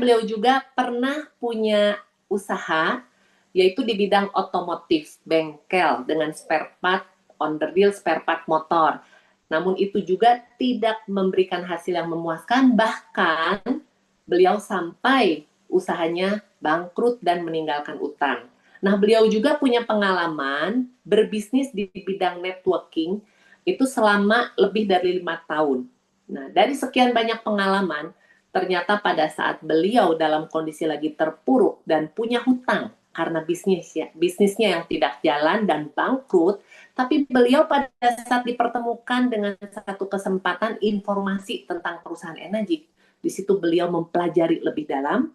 beliau juga pernah punya usaha, yaitu di bidang otomotif, bengkel dengan spare part, on the deal spare part motor. Namun itu juga tidak memberikan hasil yang memuaskan, bahkan beliau sampai usahanya bangkrut dan meninggalkan utang. Nah, beliau juga punya pengalaman berbisnis di bidang networking itu selama lebih dari 5 tahun. Nah, dari sekian banyak pengalaman, ternyata pada saat beliau dalam kondisi lagi terpuruk dan punya hutang karena bisnisnya yang tidak jalan dan bangkrut, tapi beliau pada saat dipertemukan dengan satu kesempatan informasi tentang perusahaan energi, di situ beliau mempelajari lebih dalam,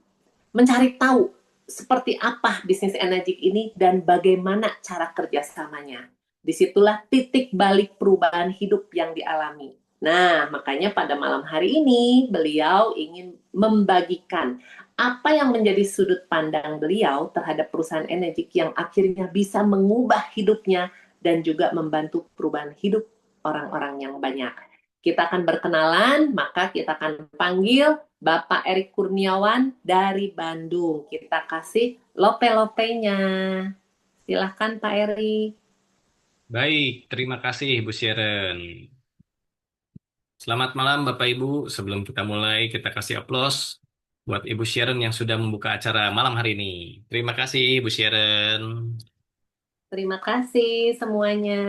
mencari tahu seperti apa bisnis energi ini dan bagaimana cara kerjasamanya. Disitulah titik balik perubahan hidup yang dialami. Nah, makanya pada malam hari ini beliau ingin membagikan apa yang menjadi sudut pandang beliau terhadap perusahaan energi yang akhirnya bisa mengubah hidupnya dan juga membantu perubahan hidup orang-orang yang banyak. Kita akan berkenalan, maka kita akan panggil Bapak Erik Kurniawan dari Bandung. Kita kasih lope-lopenya. Silahkan Pak Erik. Baik, terima kasih Bu Sharon. Selamat malam Bapak Ibu. Sebelum kita mulai, kita kasih aplaus buat Ibu Sharon yang sudah membuka acara malam hari ini. Terima kasih Bu Sharon. Terima kasih semuanya.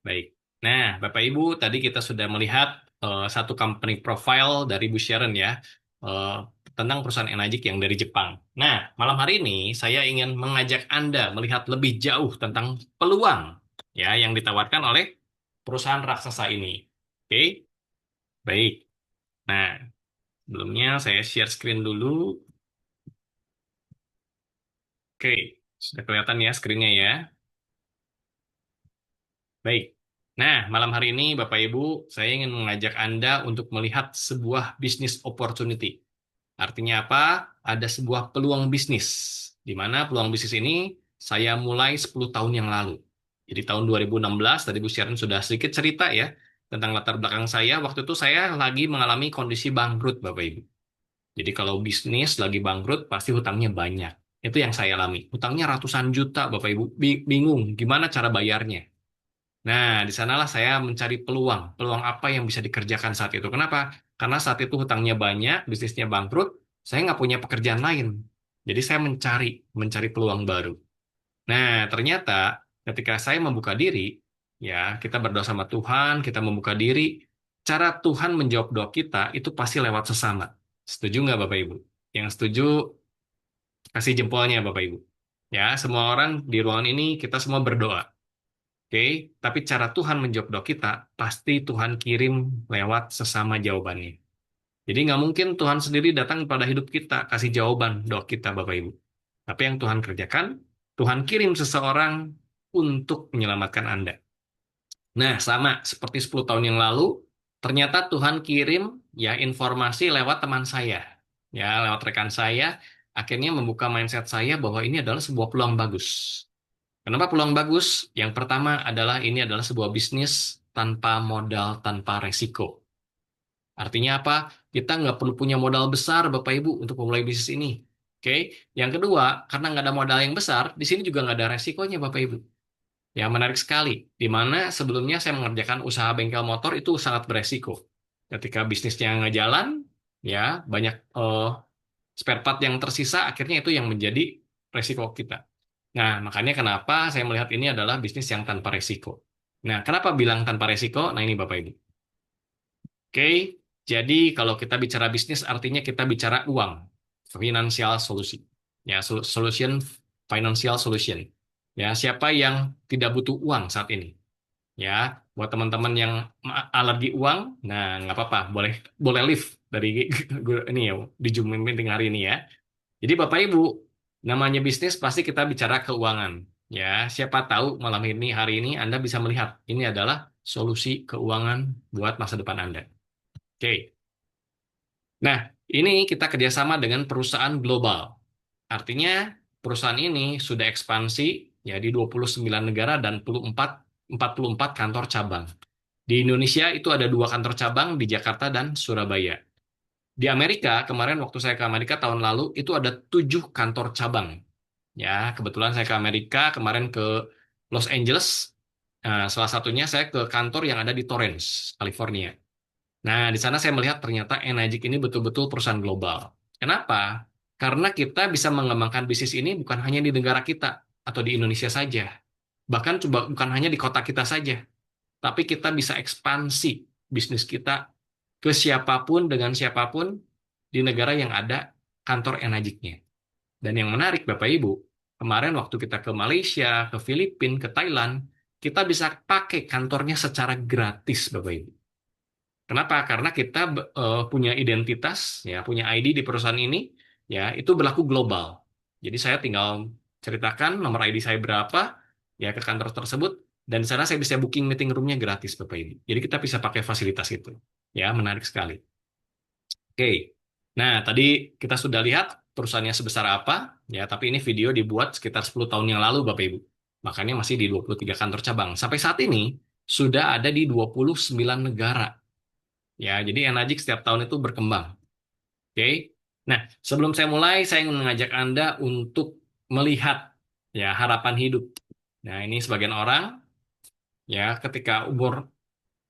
Baik. Nah, Bapak Ibu, tadi kita sudah melihat satu company profile dari Bu Sharon ya, eh, tentang perusahaan Enagic yang dari Jepang. Nah, malam hari ini saya ingin mengajak Anda melihat lebih jauh tentang peluang ya yang ditawarkan oleh perusahaan raksasa ini. Oke, baik. Nah, sebelumnya saya share screen dulu. Oke, sudah kelihatan ya screen-nya ya. Baik. Nah, malam hari ini Bapak Ibu, saya ingin mengajak Anda untuk melihat sebuah business opportunity. Artinya apa? Ada sebuah peluang bisnis. Di mana peluang bisnis ini saya mulai 10 tahun yang lalu. Jadi tahun 2016, tadi Bu Sharon sudah sedikit cerita ya tentang latar belakang saya. Waktu itu saya lagi mengalami kondisi bangkrut Bapak Ibu. Jadi kalau bisnis lagi bangkrut pasti hutangnya banyak. Itu yang saya alami. Hutangnya ratusan juta Bapak Ibu. Bingung gimana cara bayarnya. Nah, di sanalah saya mencari peluang. Peluang apa yang bisa dikerjakan saat itu. Kenapa? Karena saat itu hutangnya banyak, bisnisnya bangkrut, saya nggak punya pekerjaan lain. Jadi saya mencari peluang baru. Nah, ternyata ketika saya membuka diri, ya kita berdoa sama Tuhan, kita membuka diri, cara Tuhan menjawab doa kita itu pasti lewat sesama. Setuju nggak Bapak Ibu? Yang setuju, kasih jempolnya Bapak Ibu. Ya, semua orang di ruangan ini kita semua berdoa. Oke, tapi cara Tuhan menjawab doa kita, pasti Tuhan kirim lewat sesama jawabannya. Jadi nggak mungkin Tuhan sendiri datang pada hidup kita, kasih jawaban doa kita, Bapak Ibu. Tapi yang Tuhan kerjakan, Tuhan kirim seseorang untuk menyelamatkan Anda. Nah, sama seperti 10 tahun yang lalu, ternyata Tuhan kirim ya informasi lewat teman saya. Ya, lewat rekan saya, akhirnya membuka mindset saya bahwa ini adalah sebuah peluang bagus. Kenapa peluang bagus? Yang pertama adalah ini adalah sebuah bisnis tanpa modal, tanpa resiko. Artinya apa? Kita nggak perlu punya modal besar, Bapak Ibu, untuk memulai bisnis ini. Oke. Yang kedua, karena nggak ada modal yang besar, di sini juga nggak ada resikonya, Bapak Ibu. Ya, menarik sekali. Di mana sebelumnya saya mengerjakan usaha bengkel motor itu sangat beresiko. Ketika bisnisnya nggak jalan, ya banyak spare part yang tersisa, akhirnya itu yang menjadi resiko kita. Nah, makanya kenapa saya melihat ini adalah bisnis yang tanpa resiko. Nah, kenapa bilang tanpa resiko? Nah, ini Bapak Ibu. Oke, jadi kalau kita bicara bisnis artinya kita bicara uang, financial solution. Ya, solution, financial solution. Ya, siapa yang tidak butuh uang saat ini? Ya, buat teman-teman yang alergi uang, nah nggak apa-apa, boleh boleh live dari ini ya di Zoom meeting hari ini ya. Jadi Bapak Ibu, namanya bisnis pasti kita bicara keuangan. Ya, siapa tahu malam ini, hari ini Anda bisa melihat ini adalah solusi keuangan buat masa depan Anda. Oke. Nah, ini kita kerjasama dengan perusahaan global. Artinya perusahaan ini sudah ekspansi ya di 29 negara dan 44 kantor cabang. Di Indonesia itu ada 2 kantor cabang di Jakarta dan Surabaya. Di Amerika, kemarin waktu saya ke Amerika tahun lalu, itu ada 7 kantor cabang. Ya, kebetulan saya ke Amerika, kemarin ke Los Angeles. Nah, salah satunya saya ke kantor yang ada di Torrance, California. Nah, di sana saya melihat ternyata Enagic ini betul-betul perusahaan global. Kenapa? Karena kita bisa mengembangkan bisnis ini bukan hanya di negara kita atau di Indonesia saja. Bahkan coba bukan hanya di kota kita saja, tapi kita bisa ekspansi bisnis kita ke siapapun dengan siapapun di negara yang ada kantor Enagicnya. Dan yang menarik Bapak Ibu, kemarin waktu kita ke Malaysia, ke Filipina, ke Thailand, kita bisa pakai kantornya secara gratis Bapak Ibu. Kenapa? Karena kita punya identitas, ya, punya ID di perusahaan ini, ya, itu berlaku global. Jadi saya tinggal ceritakan nomor ID saya berapa, ya, ke kantor tersebut, dan di sana saya bisa booking meeting roomnya gratis, Bapak Ibu. Jadi kita bisa pakai fasilitas itu, ya, menarik sekali. Oke, nah tadi kita sudah lihat perusahaannya sebesar apa, ya, tapi ini video dibuat sekitar 10 tahun yang lalu, Bapak Ibu. Makanya masih di 23 kantor cabang. Sampai saat ini sudah ada di 29 negara. Ya, jadi Enagic setiap tahun itu berkembang. Oke. Nah, sebelum saya mulai, saya ingin mengajak Anda untuk melihat ya harapan hidup. Nah, ini sebagian orang ya ketika umur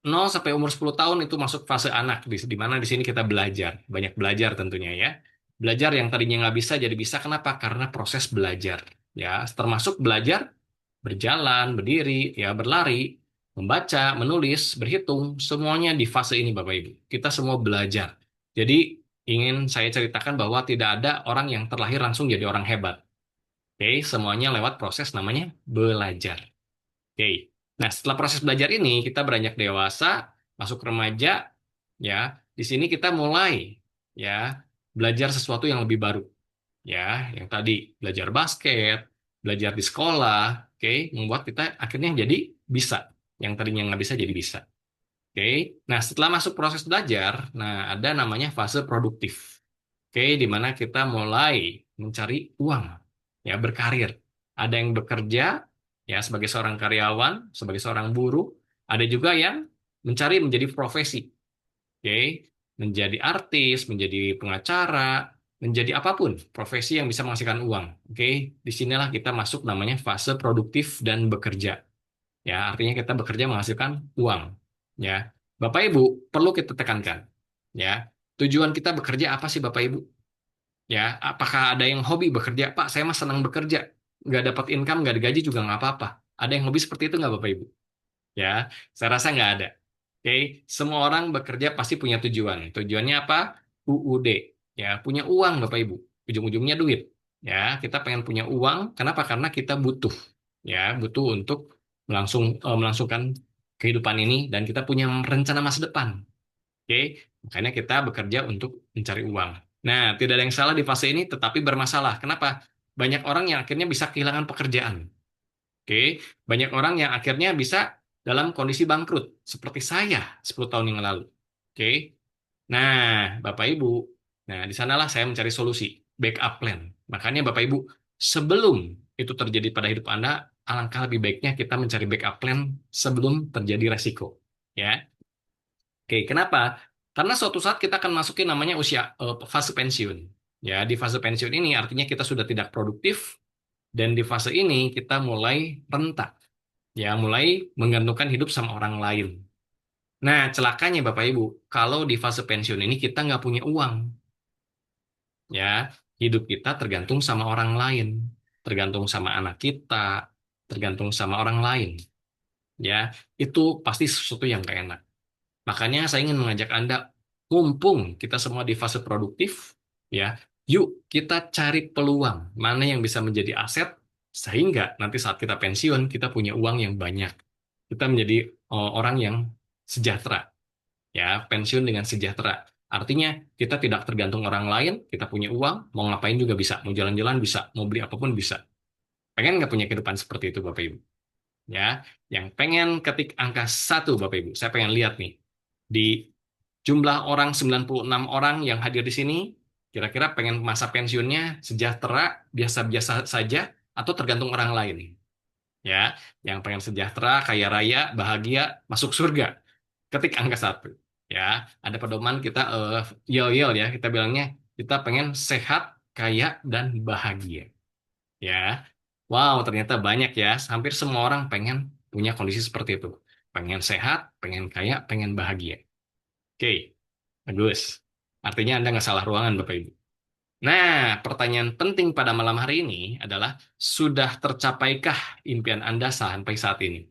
0 sampai umur 10 tahun itu masuk fase anak di mana di sini kita belajar, banyak belajar tentunya ya. Belajar yang tadinya nggak bisa jadi bisa. Kenapa? Karena proses belajar. Ya, termasuk belajar berjalan, berdiri, ya berlari, membaca, menulis, berhitung, semuanya di fase ini Bapak Ibu. Kita semua belajar. Jadi ingin saya ceritakan bahwa tidak ada orang yang terlahir langsung jadi orang hebat. Oke, semuanya lewat proses namanya belajar. Oke. Nah, setelah proses belajar ini kita beranjak dewasa, masuk remaja, ya. Di sini kita mulai ya belajar sesuatu yang lebih baru ya, yang tadi belajar basket, belajar di sekolah, oke, membuat kita akhirnya jadi bisa, yang tadinya nggak bisa jadi bisa, oke. Nah, setelah masuk proses belajar, nah ada namanya fase produktif, oke, di mana kita mulai mencari uang, ya berkarir. Ada yang bekerja, ya sebagai seorang karyawan, sebagai seorang buruh, ada juga yang mencari menjadi profesi, oke, menjadi artis, menjadi pengacara, menjadi apapun profesi yang bisa menghasilkan uang. Oke, disinilah kita masuk namanya fase produktif dan bekerja. Ya, artinya kita bekerja menghasilkan uang. Ya, Bapak Ibu perlu kita tekankan. Ya, tujuan kita bekerja apa sih Bapak Ibu? Ya, apakah ada yang hobi bekerja? Pak, saya mah senang bekerja, nggak dapat income, nggak digaji juga nggak apa-apa. Ada yang hobi seperti itu nggak Bapak Ibu? Ya, saya rasa nggak ada. Oke, semua orang bekerja pasti punya tujuan. Tujuannya apa? UUD. Ya, punya uang Bapak Ibu. Ujung-ujungnya duit. Ya, kita pengen punya uang. Kenapa? Karena kita butuh. Ya, butuh untuk melangsungkan kehidupan ini dan kita punya rencana masa depan. Oke, makanya kita bekerja untuk mencari uang. Nah, tidak ada yang salah di fase ini, tetapi bermasalah. Kenapa? Banyak orang yang akhirnya bisa kehilangan pekerjaan. Oke, banyak orang yang akhirnya bisa dalam kondisi bangkrut, seperti saya 10 tahun yang lalu. Oke, nah Bapak Ibu, nah di sanalah saya mencari solusi, backup plan. Makanya Bapak Ibu, sebelum itu terjadi pada hidup Anda, alangkah lebih baiknya kita mencari backup plan sebelum terjadi resiko. Ya, oke, kenapa? Karena suatu saat kita akan masukin namanya usia fase pensiun. Ya, di fase pensiun ini artinya kita sudah tidak produktif, dan di fase ini kita mulai renta, ya mulai menggantungkan hidup sama orang lain. Nah, celakanya Bapak Ibu, kalau di fase pensiun ini kita nggak punya uang, ya hidup kita tergantung sama orang lain, tergantung sama anak kita, tergantung sama orang lain, ya itu pasti sesuatu yang gak enak. Makanya saya ingin mengajak Anda, mumpung kita semua di fase produktif, ya yuk kita cari peluang mana yang bisa menjadi aset sehingga nanti saat kita pensiun kita punya uang yang banyak. Kita menjadi orang yang sejahtera, ya pensiun dengan sejahtera. Artinya kita tidak tergantung orang lain, kita punya uang, mau ngapain juga bisa, mau jalan-jalan bisa, mau beli apapun bisa. Pengen nggak punya kehidupan seperti itu Bapak Ibu? Ya, yang pengen ketik angka 1 Bapak Ibu, saya pengen lihat nih di jumlah orang 96 orang yang hadir di sini, kira-kira pengen masa pensiunnya sejahtera, biasa-biasa saja, atau tergantung orang lain? Ya, yang pengen sejahtera, kaya raya, bahagia, masuk surga. ketik angka satu. Ya, ada pedoman kita yel-yel ya, kita bilangnya kita pengen sehat, kaya, dan bahagia. Ya, wow, ternyata banyak ya. Hampir semua orang pengen punya kondisi seperti itu. Pengen sehat, pengen kaya, pengen bahagia. Oke, bagus. Artinya Anda nggak salah ruangan, Bapak Ibu. Nah, pertanyaan penting pada malam hari ini adalah, sudah tercapaikah impian Anda sampai saat ini?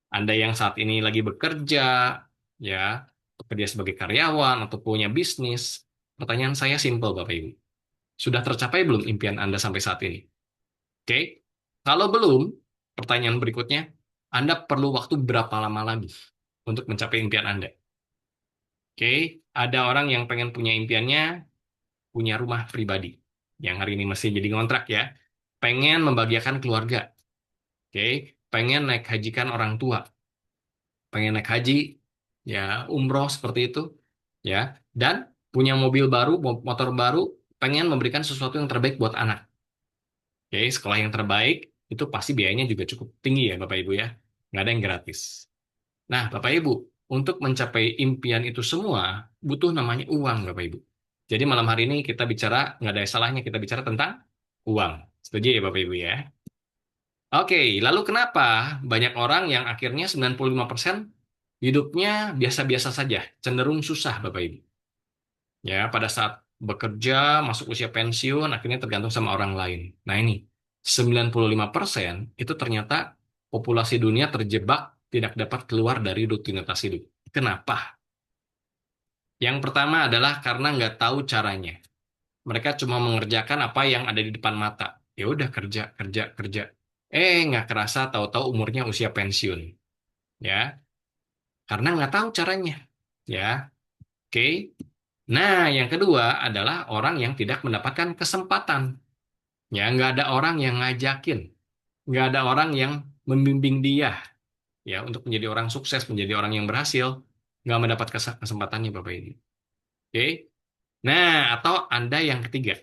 Anda yang saat ini lagi bekerja, ya, bekerja sebagai karyawan atau punya bisnis, pertanyaan saya simpel, Bapak Ibu. Sudah tercapai belum impian Anda sampai saat ini? Oke, kalau belum, pertanyaan berikutnya, Anda perlu waktu berapa lama lagi untuk mencapai impian Anda? Oke, ada orang yang pengen punya impiannya, punya rumah pribadi, yang hari ini masih jadi ngontrak ya, pengen membahagiakan keluarga, oke, pengen naik hajikan orang tua, pengen naik haji, ya umroh seperti itu, ya, dan punya mobil baru, motor baru, pengen memberikan sesuatu yang terbaik buat anak. Oke, sekolah yang terbaik itu pasti biayanya juga cukup tinggi ya Bapak Ibu ya. Nggak ada yang gratis. Nah Bapak Ibu, untuk mencapai impian itu semua butuh namanya uang Bapak Ibu. Jadi malam hari ini kita bicara, nggak ada salahnya kita bicara tentang uang. Setuju ya Bapak Ibu ya? Oke, lalu kenapa banyak orang yang akhirnya 95% hidupnya biasa-biasa saja, cenderung susah Bapak Ibu. Ya, pada saat bekerja, masuk usia pensiun, akhirnya tergantung sama orang lain. Nah ini, 95% itu ternyata populasi dunia terjebak tidak dapat keluar dari rutinitas hidup. Kenapa? Yang pertama adalah karena nggak tahu caranya. Mereka cuma mengerjakan apa yang ada di depan mata. Ya udah kerja, kerja, kerja. Nggak kerasa tahu-tahu umurnya usia pensiun. Ya, karena nggak tahu caranya. Ya, oke. Nah, yang kedua adalah orang yang tidak mendapatkan kesempatan. Ya, nggak ada orang yang ngajakin, nggak ada orang yang membimbing dia, ya, untuk menjadi orang sukses, menjadi orang yang berhasil, nggak mendapat kesempatannya, Bapak ini. Oke. Nah, atau Anda yang ketiga,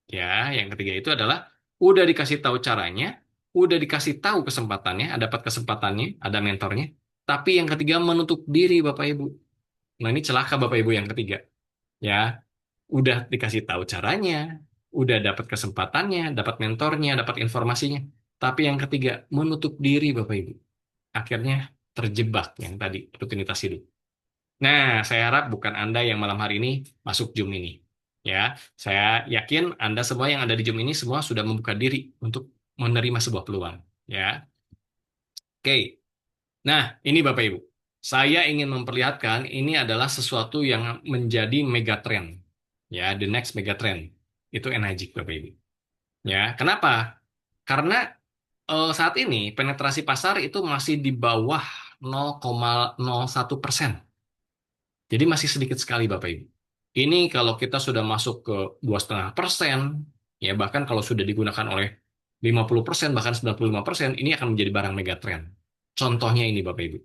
ya, yang ketiga itu adalah udah dikasih tahu caranya, udah dikasih tahu kesempatannya, dapat kesempatannya, ada mentornya, tapi yang ketiga menutup diri, Bapak Ibu. Nah, ini celaka Bapak Ibu yang ketiga. Ya, udah dikasih tahu caranya, udah dapat kesempatannya, dapat mentornya, dapat informasinya. Tapi yang ketiga, menutup diri Bapak Ibu. Akhirnya terjebak yang tadi, rutinitas hidup. Nah, saya harap bukan Anda yang malam hari ini masuk Zoom ini. Ya, saya yakin Anda semua yang ada di Zoom ini semua sudah membuka diri untuk menerima sebuah peluang. Ya, oke. Nah, ini Bapak Ibu. Saya ingin memperlihatkan ini adalah sesuatu yang menjadi megatrend. Ya, the next megatrend. Itu enajic Bapak Ibu. Ya, kenapa? Karena saat ini penetrasi pasar itu masih di bawah 0,01%. Jadi masih sedikit sekali Bapak Ibu. Ini kalau kita sudah masuk ke 2,5%, ya bahkan kalau sudah digunakan oleh 50%, bahkan 95%, ini akan menjadi barang megatrend. Contohnya ini Bapak Ibu.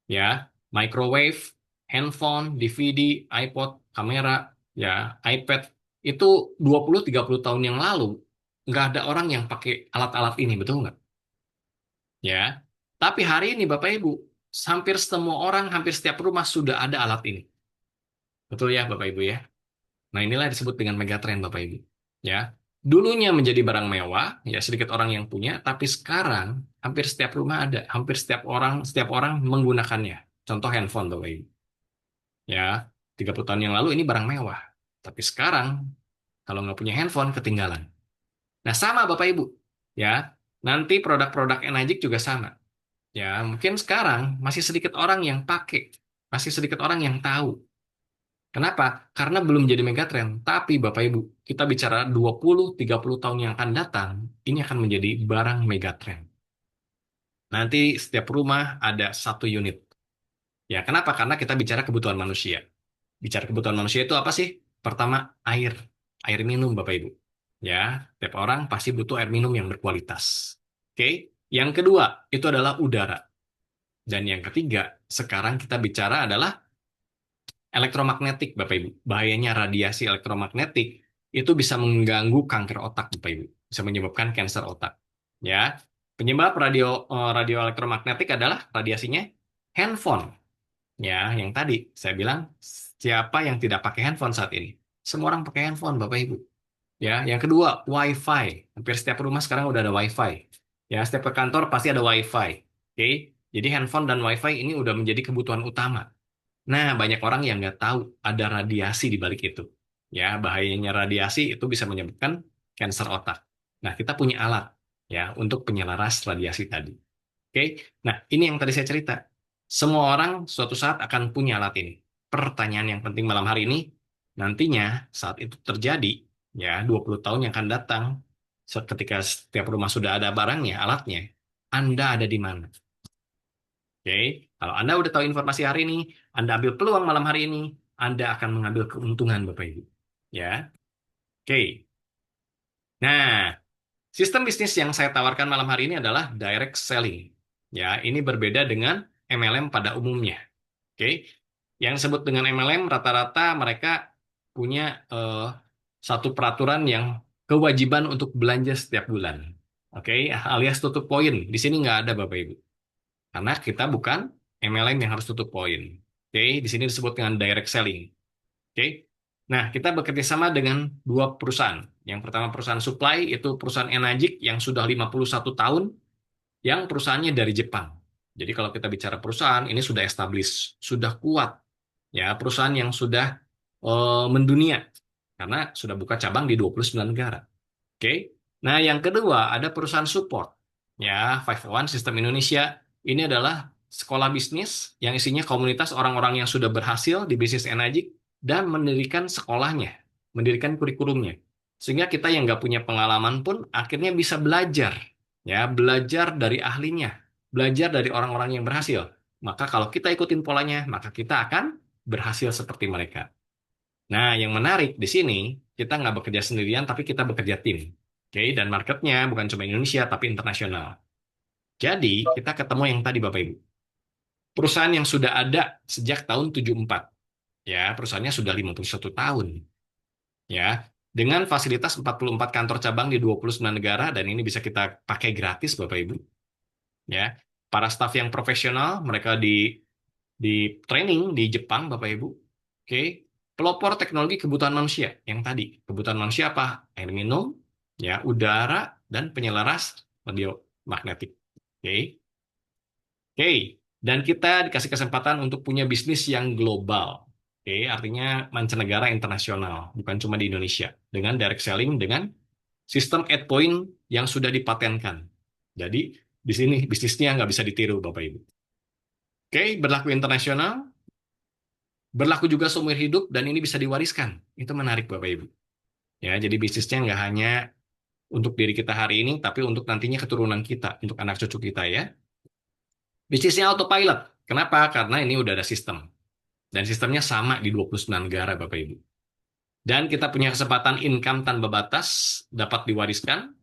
Ya, microwave, handphone, DVD, iPod, kamera, ya, iPad, itu 20-30 tahun yang lalu nggak ada orang yang pakai alat-alat ini, betul nggak? Ya, tapi hari ini Bapak Ibu, hampir semua orang, hampir setiap rumah sudah ada alat ini. Betul ya Bapak Ibu ya? Nah inilah yang disebut dengan megatrend Bapak Ibu. Ya, dulunya menjadi barang mewah, ya sedikit orang yang punya, tapi sekarang hampir setiap rumah ada, hampir setiap orang menggunakannya. Contoh handphone Bapak Ibu. Ya, 30 tahun yang lalu ini barang mewah. Tapi sekarang, kalau nggak punya handphone, ketinggalan. Nah, sama Bapak Ibu. Ya, nanti produk-produk Enajic juga sama. Ya, mungkin sekarang masih sedikit orang yang pakai. Masih sedikit orang yang tahu. Kenapa? Karena belum jadi megatrend. Tapi Bapak Ibu, kita bicara 20-30 tahun yang akan datang, ini akan menjadi barang megatrend. Nanti setiap rumah ada satu unit. Ya, kenapa? Karena kita bicara kebutuhan manusia. Bicara kebutuhan manusia itu apa sih? Pertama, air. Air minum, Bapak Ibu. Ya, tiap orang pasti butuh air minum yang berkualitas. Oke. Yang kedua, itu adalah udara. Dan yang ketiga, sekarang kita bicara adalah elektromagnetik, Bapak Ibu. Bahayanya radiasi elektromagnetik itu bisa mengganggu kanker otak, Bapak Ibu. Bisa menyebabkan kanker otak. Ya. Penyebab radio elektromagnetik adalah radiasinya handphone. Ya, yang tadi saya bilang, siapa yang tidak pakai handphone saat ini? Semua orang pakai handphone, Bapak Ibu. Ya, yang kedua, WiFi. Hampir setiap rumah sekarang udah ada WiFi. Ya, setiap ke kantor pasti ada WiFi. Oke, jadi handphone dan WiFi ini udah menjadi kebutuhan utama. Nah, banyak orang yang nggak tahu ada radiasi di balik itu. Ya, bahayanya radiasi itu bisa menyebabkan kanker otak. Nah, kita punya alat ya untuk penyelaras radiasi tadi. Oke, nah ini yang tadi saya cerita. Semua orang suatu saat akan punya alat ini. Pertanyaan yang penting malam hari ini, nantinya saat itu terjadi, ya 20 tahun yang akan datang, ketika setiap rumah sudah ada barangnya, alatnya, Anda ada di mana? Oke, kalau Anda udah tahu informasi hari ini, Anda ambil peluang malam hari ini, Anda akan mengambil keuntungan, Bapak Ibu. Ya, oke. Nah, sistem bisnis yang saya tawarkan malam hari ini adalah direct selling. Ya, ini berbeda dengan MLM pada umumnya. Oke, yang disebut dengan MLM rata-rata mereka punya satu peraturan yang kewajiban untuk belanja setiap bulan. Oke, alias tutup poin. Di sini nggak ada Bapak Ibu. Karena kita bukan MLM yang harus tutup poin. Oke, di sini disebut dengan direct selling. Oke. Nah, kita bekerja sama dengan dua perusahaan. Yang pertama perusahaan supply itu perusahaan Enagic yang sudah 51 tahun, yang perusahaannya dari Jepang. Jadi kalau kita bicara perusahaan ini sudah established, sudah kuat. Ya, perusahaan yang sudah mendunia karena sudah buka cabang di 29 negara. Oke. Nah, yang kedua ada perusahaan support. Ya, 501 Sistem Indonesia ini adalah sekolah bisnis yang isinya komunitas orang-orang yang sudah berhasil di bisnis Enagic dan mendirikan sekolahnya, mendirikan kurikulumnya. Sehingga kita yang nggak punya pengalaman pun akhirnya bisa belajar. Ya, belajar dari ahlinya, belajar dari orang-orang yang berhasil. Maka kalau kita ikutin polanya, maka kita akan berhasil seperti mereka. Nah, yang menarik di sini, kita nggak bekerja sendirian, tapi kita bekerja tim. Oke, dan marketnya bukan cuma Indonesia, tapi internasional. Jadi, kita ketemu yang tadi, Bapak Ibu. Perusahaan yang sudah ada sejak tahun 74. Ya, perusahaannya sudah 51 tahun. Ya, dengan fasilitas 44 kantor cabang di 29 negara, dan ini bisa kita pakai gratis, Bapak Ibu. Ya, para staf yang profesional, mereka di training di Jepang, Bapak Ibu. Oke, pelopor teknologi kebutuhan manusia yang tadi. Kebutuhan manusia apa? Air minum, ya, udara, dan penyelaras radio magnetik. Oke, oke. Dan kita dikasih kesempatan untuk punya bisnis yang global. Oke, artinya mancanegara internasional, bukan cuma di Indonesia. Dengan direct selling, dengan sistem add point yang sudah dipatenkan. Jadi, di sini bisnisnya nggak bisa ditiru, Bapak Ibu. Oke, berlaku internasional, berlaku juga seumur hidup dan ini bisa diwariskan. Itu menarik Bapak Ibu. Ya, jadi bisnisnya nggak hanya untuk diri kita hari ini, tapi untuk nantinya keturunan kita, untuk anak cucu kita ya. Bisnisnya autopilot. Kenapa? Karena ini udah ada sistem. Dan sistemnya sama di 29 negara Bapak Ibu. Dan kita punya kesempatan income tanpa batas, dapat diwariskan.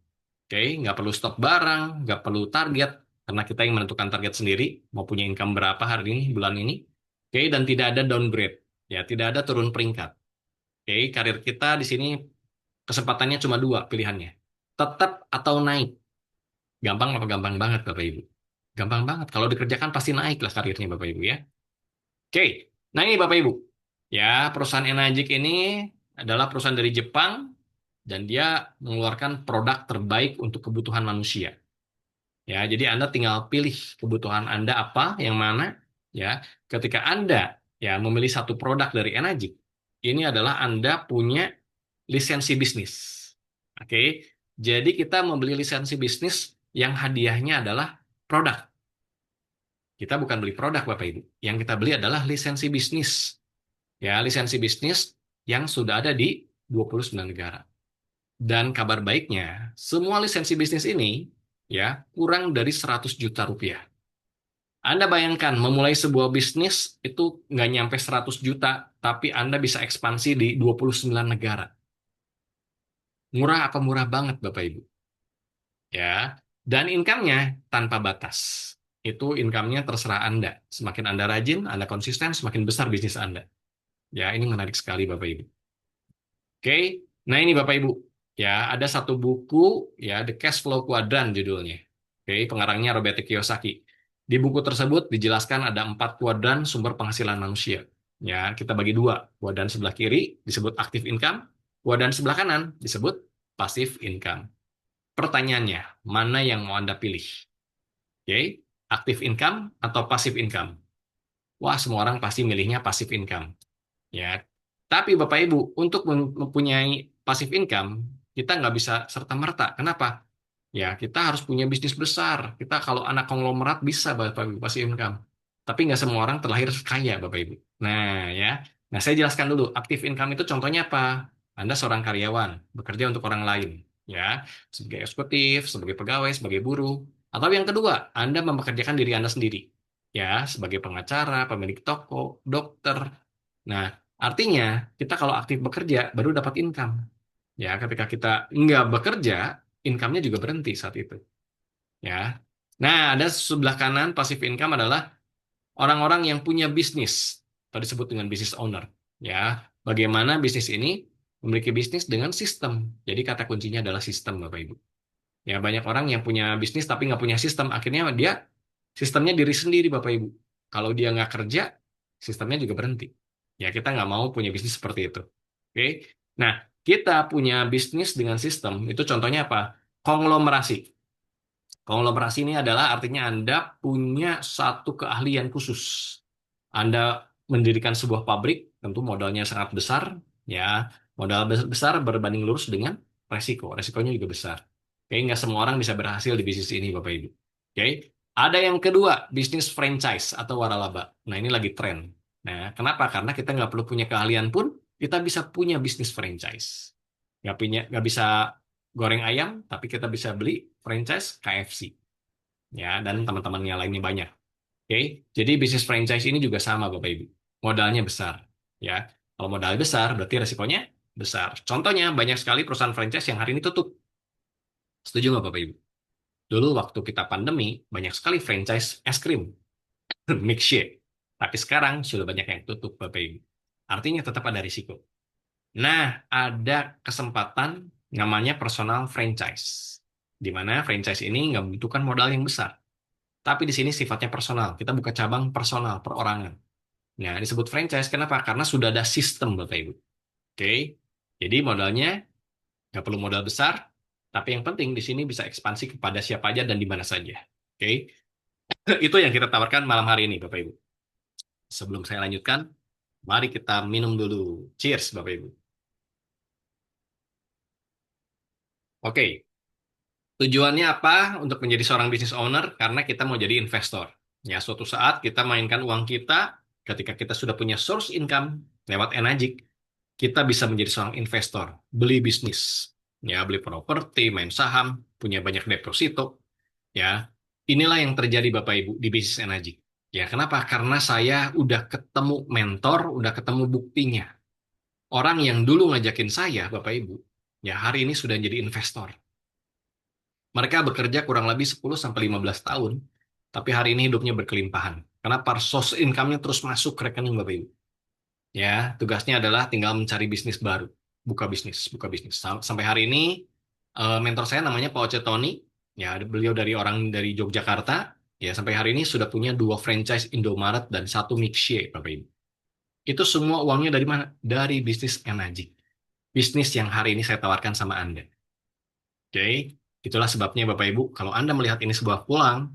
Oke, nggak perlu stok barang, nggak perlu target, karena kita yang menentukan target sendiri, mau punya income berapa hari ini, bulan ini. Oke, dan tidak ada downgrade. Ya, tidak ada turun peringkat. Oke, karir kita di sini kesempatannya cuma dua pilihannya. Tetap atau naik. Gampang apa gampang banget Bapak Ibu? Gampang banget. Kalau dikerjakan pasti naik lah karirnya Bapak Ibu ya. Oke, nah ini Bapak Ibu. Ya, perusahaan Enagic ini adalah perusahaan dari Jepang dan dia mengeluarkan produk terbaik untuk kebutuhan manusia. Ya, jadi Anda tinggal pilih kebutuhan Anda apa, yang mana. Ya, ketika Anda ya memilih satu produk dari Enagic, ini adalah Anda punya lisensi bisnis. Oke, jadi kita membeli lisensi bisnis yang hadiahnya adalah produk. Kita bukan beli produk, Bapak Ibu. Yang kita beli adalah lisensi bisnis. Ya, lisensi bisnis yang sudah ada di 29 negara. Dan kabar baiknya, semua lisensi bisnis ini ya kurang dari 100 juta rupiah. Anda bayangkan memulai sebuah bisnis itu nggak nyampe 100 juta, tapi Anda bisa ekspansi di 29 negara. Murah apa murah banget, Bapak Ibu? Ya, dan income-nya tanpa batas. Itu income-nya terserah Anda. Semakin Anda rajin, Anda konsisten, semakin besar bisnis Anda. Ya, ini menarik sekali Bapak Ibu. Oke, nah ini Bapak Ibu. Ya, ada satu buku, ya, The Cash Flow Quadrant judulnya. Oke, pengarangnya Robert Kiyosaki. Di buku tersebut dijelaskan ada 4 kuadran sumber penghasilan manusia. Ya, kita bagi dua. Kuadran sebelah kiri disebut active income, kuadran sebelah kanan disebut passive income. Pertanyaannya, mana yang mau Anda pilih? Oke, active income atau passive income? Wah, semua orang pasti milihnya passive income. Ya, tapi Bapak Ibu, untuk mempunyai passive income, kita nggak bisa serta-merta. Kenapa? Ya, kita harus punya bisnis besar. Kita kalau anak konglomerat bisa Bapak Ibu passive income. Tapi nggak semua orang terlahir kaya Bapak Ibu. Nah, ya. Nah, saya jelaskan dulu. Active income itu contohnya apa? Anda seorang karyawan, bekerja untuk orang lain. Ya, sebagai eksekutif, sebagai pegawai, sebagai buruh. Atau yang kedua, Anda mempekerjakan diri Anda sendiri. Ya, sebagai pengacara, pemilik toko, dokter. Nah, artinya kita kalau aktif bekerja baru dapat income. Ya, ketika kita nggak bekerja, income-nya juga berhenti saat itu. Ya. Nah, ada sebelah kanan passive income adalah orang-orang yang punya bisnis. Atau disebut dengan business owner. Ya, bagaimana bisnis ini memiliki bisnis dengan sistem. Jadi kata kuncinya adalah sistem, Bapak Ibu. Ya, banyak orang yang punya bisnis tapi nggak punya sistem. Akhirnya dia sistemnya diri sendiri, Bapak Ibu. Kalau dia nggak kerja, sistemnya juga berhenti. Ya, kita nggak mau punya bisnis seperti itu. Oke. Nah, kita punya bisnis dengan sistem, itu contohnya apa? Konglomerasi. Konglomerasi ini adalah artinya Anda punya satu keahlian khusus. Anda mendirikan sebuah pabrik, tentu modalnya sangat besar, ya. Modal besar berbanding lurus dengan resiko. Resikonya juga besar. Oke, nggak semua orang bisa berhasil di bisnis ini, Bapak Ibu. Oke, ada yang kedua, bisnis franchise atau waralaba. Nah, ini lagi tren. Nah, kenapa? Karena kita nggak perlu punya keahlian pun, kita bisa punya bisnis franchise. Nggak bisa goreng ayam, tapi kita bisa beli franchise KFC. Ya, dan teman-temannya lainnya banyak. Oke, jadi bisnis franchise ini juga sama, Bapak Ibu. Modalnya besar. Ya, kalau modalnya besar, berarti resikonya besar. Contohnya, banyak sekali perusahaan franchise yang hari ini tutup. Setuju nggak, Bapak Ibu? Dulu waktu kita pandemi, banyak sekali franchise es krim, milkshake. Tapi sekarang sudah banyak yang tutup, Bapak Ibu. Artinya tetap ada risiko. Nah, ada kesempatan namanya personal franchise. Di mana franchise ini nggak membutuhkan modal yang besar. Tapi di sini sifatnya personal. Kita buka cabang personal, perorangan. Nah, disebut franchise. Kenapa? Karena sudah ada sistem, Bapak Ibu. Oke. Jadi modalnya nggak perlu modal besar. Tapi yang penting di sini bisa ekspansi kepada siapa aja dan di mana saja. Oke. Itu yang kita tawarkan malam hari ini, Bapak Ibu. Sebelum saya lanjutkan, mari kita minum dulu. Cheers, Bapak Ibu. Oke. Tujuannya apa untuk menjadi seorang business owner? Karena kita mau jadi investor. Ya, suatu saat kita mainkan uang kita, ketika kita sudah punya source income lewat Enagic, kita bisa menjadi seorang investor, beli bisnis. Ya, beli properti, main saham, punya banyak deposito. Ya, inilah yang terjadi Bapak Ibu di bisnis Enagic. Ya, kenapa? Karena saya udah ketemu mentor, udah ketemu buktinya. Orang yang dulu ngajakin saya, Bapak Ibu, ya hari ini sudah jadi investor. Mereka bekerja kurang lebih 10 sampai 15 tahun, tapi hari ini hidupnya berkelimpahan. Kenapa? Source income-nya terus masuk ke rekening Bapak Ibu. Ya, tugasnya adalah tinggal mencari bisnis baru. Buka bisnis, buka bisnis. Sampai hari ini, mentor saya namanya Pak Oce Tony. Ya, beliau dari Yogyakarta. Ya, sampai hari ini sudah punya 2 franchise Indomaret dan 1 Mixie, Bapak Ibu. Itu semua uangnya dari mana? Dari bisnis energi. Bisnis yang hari ini saya tawarkan sama Anda. Oke, itulah sebabnya Bapak Ibu, kalau Anda melihat ini sebuah peluang,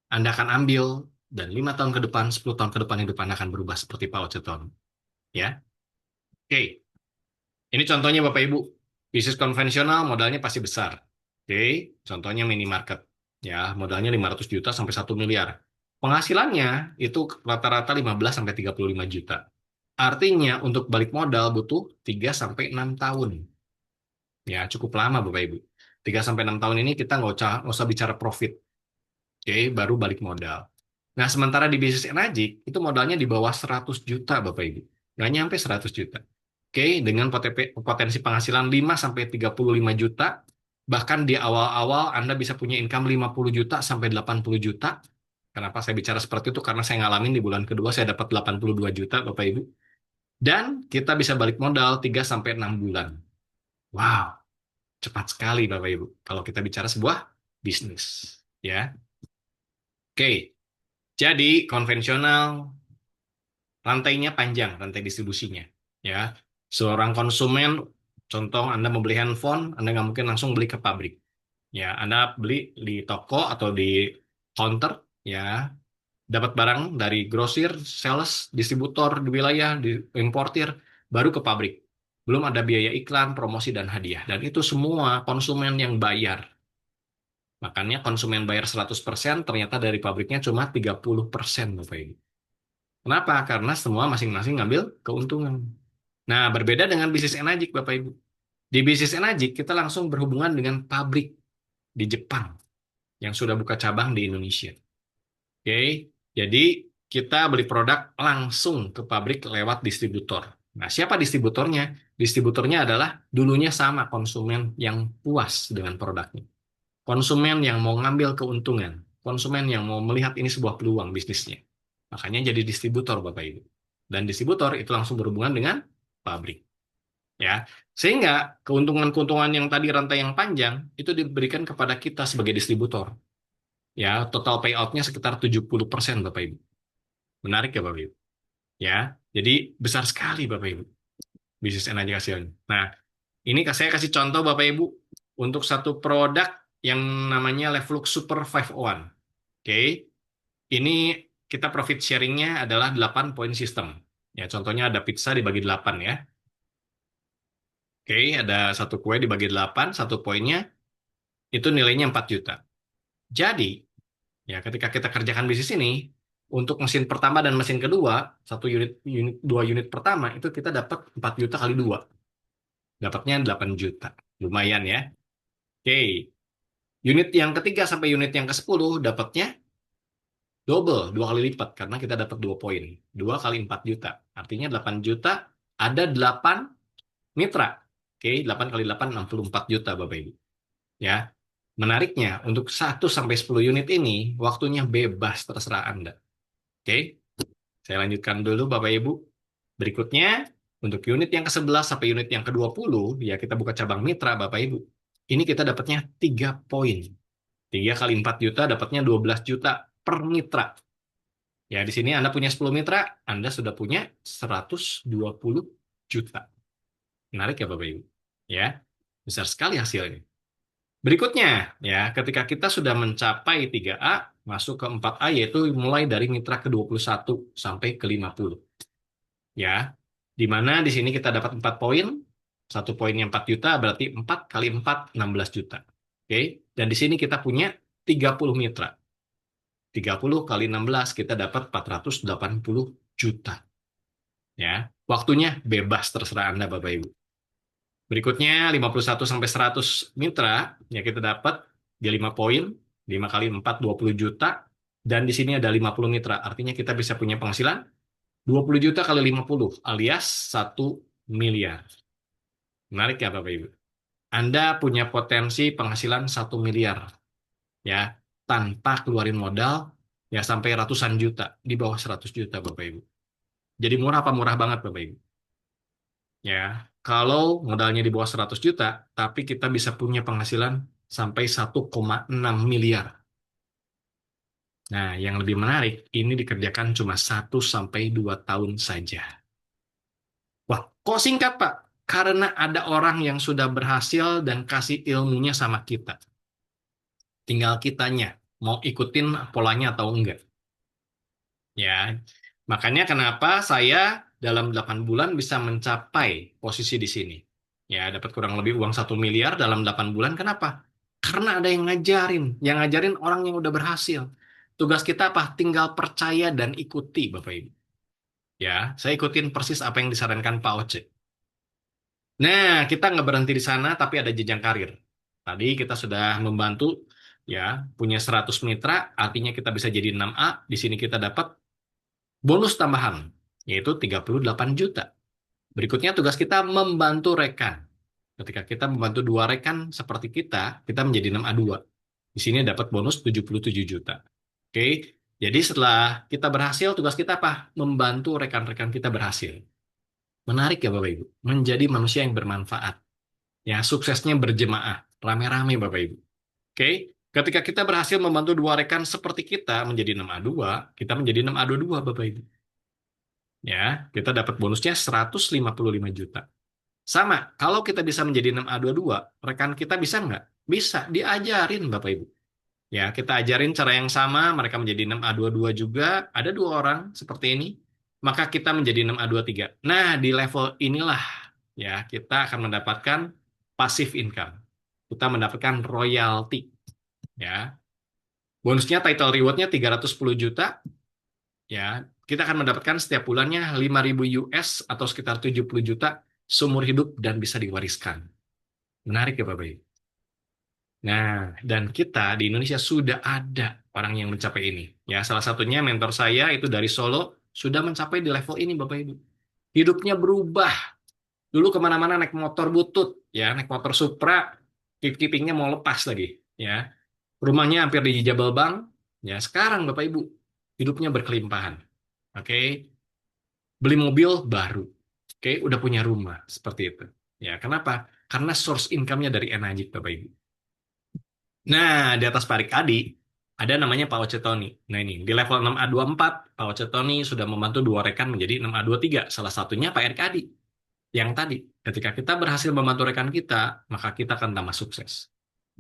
Anda akan ambil dan 5 tahun ke depan, 10 tahun ke depan hidup Anda akan berubah seperti Pak Oceton. Ya, oke. Ini contohnya Bapak Ibu, bisnis konvensional modalnya pasti besar. Oke, contohnya minimarket. Ya, modalnya 500 juta sampai 1 miliar. Penghasilannya itu rata-rata 15 sampai 35 juta. Artinya untuk balik modal butuh 3 sampai 6 tahun. Ya, cukup lama Bapak Ibu. 3 sampai 6 tahun ini kita nggak usah bicara profit. Oke, baru balik modal. Nah, sementara di bisnis energi, itu modalnya di bawah 100 juta, Bapak Ibu. Nggak nyampe 100 juta. Oke, dengan potensi penghasilan 5 sampai 35 juta, bahkan di awal-awal Anda bisa punya income 50 juta sampai 80 juta. Kenapa saya bicara seperti itu? Karena saya ngalamin di bulan kedua saya dapat 82 juta, Bapak Ibu. Dan kita bisa balik modal 3 sampai 6 bulan. Wow, cepat sekali, Bapak Ibu. Kalau kita bicara sebuah bisnis, ya. Oke. Jadi konvensional rantainya panjang, rantai distribusinya. Ya, seorang konsumen, contoh Anda mau beli handphone, Anda nggak mungkin langsung beli ke pabrik. Ya, Anda beli di toko atau di counter, ya, dapat barang dari grosir, sales, distributor di wilayah, di importir, baru ke pabrik. Belum ada biaya iklan, promosi, dan hadiah. Dan itu semua konsumen yang bayar. Makanya konsumen bayar 100%, ternyata dari pabriknya cuma 30%, Bapak Ibu. Kenapa? Karena semua masing-masing ngambil keuntungan. Nah, berbeda dengan bisnis Enajik, Bapak Ibu. Di bisnis Enajik, kita langsung berhubungan dengan pabrik di Jepang yang sudah buka cabang di Indonesia. Oke, jadi kita beli produk langsung ke pabrik lewat distributor. Nah, siapa distributornya? Distributornya adalah dulunya sama konsumen yang puas dengan produknya. Konsumen yang mau ngambil keuntungan. Konsumen yang mau melihat ini sebuah peluang bisnisnya. Makanya jadi distributor, Bapak Ibu. Dan distributor itu langsung berhubungan dengan pabrik. Ya, sehingga keuntungan-keuntungan yang tadi rantai yang panjang itu diberikan kepada kita sebagai distributor. Ya, total payout-nya sekitar 70%, Bapak Ibu. Menarik ya, Bapak Ibu. Ya, jadi besar sekali, Bapak Ibu, bisnis energi hasilnya. Nah, ini saya kasih contoh, Bapak Ibu, untuk satu produk yang namanya Levlux Super 501. Oke, ini kita profit sharing-nya adalah 8 poin sistem. Ya, contohnya ada pizza dibagi 8 ya. Oke, ada satu kue dibagi 8, satu poinnya itu nilainya 4 juta. Jadi, ya ketika kita kerjakan bisnis ini, untuk mesin pertama dan mesin kedua, satu unit 2 unit pertama itu kita dapat 4 juta kali 2. Dapatnya 8 juta. Lumayan ya. Oke. Unit yang ketiga sampai unit yang ke-10 dapatnya double, 2 kali lipat karena kita dapat 2 poin. 2 kali 4 juta. Artinya 8 juta ada 8 mitra. Oke, 8 kali 8 64 juta Bapak Ibu. Ya. Menariknya untuk 1 sampai 10 unit ini waktunya bebas terserah Anda. Oke. Saya lanjutkan dulu Bapak Ibu. Berikutnya untuk unit yang ke-11 sampai unit yang ke-20 ya kita buka cabang mitra Bapak Ibu. Ini kita dapatnya 3 poin. 3 kali 4 juta dapatnya 12 juta per mitra. Ya, di sini Anda punya 10 mitra, Anda sudah punya 120 juta. Menarik ya Bapak Ibu? Ya, besar sekali hasilnya. Berikutnya, ya, ketika kita sudah mencapai 3A, masuk ke 4A, yaitu mulai dari mitra ke-21 sampai ke-50. Ya, di mana di sini kita dapat 4 poin, satu poinnya 4 juta, berarti 4 kali 4, 16 juta. Oke, dan di sini kita punya 30 mitra. 30 kali 16 kita dapat 480 juta. Ya, waktunya bebas terserah Anda Bapak Ibu. Berikutnya 51 sampai 100 mitra ya kita dapat di 5 poin, 5 kali 4 20 juta dan di sini ada 50 mitra. Artinya kita bisa punya penghasilan 20 juta kali 50 alias 1 miliar. Menarik ya Bapak Ibu. Anda punya potensi penghasilan 1 miliar ya tanpa keluarin modal ya sampai ratusan juta di bawah 100 juta Bapak Ibu. Jadi murah apa murah banget Bapak Ibu? Ya, kalau modalnya di bawah 100 juta, tapi kita bisa punya penghasilan sampai 1,6 miliar. Nah, yang lebih menarik, ini dikerjakan cuma 1 sampai 2 tahun saja. Wah, kok singkat, Pak? Karena ada orang yang sudah berhasil dan kasih ilmunya sama kita. Tinggal kitanya, mau ikutin polanya atau enggak. Ya, makanya kenapa saya dalam 8 bulan bisa mencapai posisi di sini. Ya, dapat kurang lebih uang 1 miliar dalam 8 bulan. Kenapa? Karena ada yang ngajarin orang yang udah berhasil. Tugas kita apa? Tinggal percaya dan ikuti, Bapak Ibu. Ya, saya ikutin persis apa yang disarankan Pak Oce. Nah, kita nggak berhenti di sana, tapi ada jenjang karir. Tadi kita sudah membantu, ya, punya 100 mitra, artinya kita bisa jadi 6A. Di sini kita dapat bonus tambahan, yaitu 38 juta. Berikutnya tugas kita membantu rekan. Ketika kita membantu 2 rekan seperti kita menjadi 6A2. Di sini dapat bonus 77 juta. Oke, jadi setelah kita berhasil, tugas kita apa? Membantu rekan-rekan kita berhasil. Menarik ya Bapak Ibu, menjadi manusia yang bermanfaat. Ya, suksesnya berjemaah, rame-rame Bapak Ibu. Oke, Ketika kita berhasil membantu dua rekan seperti kita menjadi 6A2, kita menjadi 6A22, Bapak Ibu. Ya, kita dapat bonusnya 155 juta. Sama, kalau kita bisa menjadi 6A22, rekan kita bisa nggak? Bisa, diajarin Bapak Ibu. Ya, kita ajarin cara yang sama, mereka menjadi 6A22 juga, ada dua orang seperti ini, maka kita menjadi 6A23. Nah, di level inilah ya kita akan mendapatkan passive income. Kita mendapatkan royalti. Ya, bonusnya title rewardnya 310 juta. Ya, kita akan mendapatkan setiap bulannya 5.000 US atau sekitar 70 juta seumur hidup dan bisa diwariskan. Menarik ya Bapak Ibu. Nah, dan kita di Indonesia sudah ada orang yang mencapai ini. Ya, salah satunya mentor saya itu dari Solo sudah mencapai di level ini Bapak Ibu. Hidupnya berubah. Dulu kemana-mana naik motor butut, ya, naik motor Supra, keepingnya mau lepas lagi, ya. Rumahnya hampir di Jabal Bang, ya. Sekarang Bapak Ibu hidupnya berkelimpahan, oke. Beli mobil baru, oke. Udah punya rumah seperti itu, ya. Kenapa? Karena source income-nya dari Enajik Bapak Ibu. Nah, di atas Pak Rikadi ada namanya Pak Ocetoni. Nah ini, di level 6A24, Pak Ocetoni sudah membantu dua rekan menjadi 6A23. Salah satunya Pak Rikadi. Yang tadi, ketika kita berhasil membantu rekan kita, maka kita akan tambah sukses.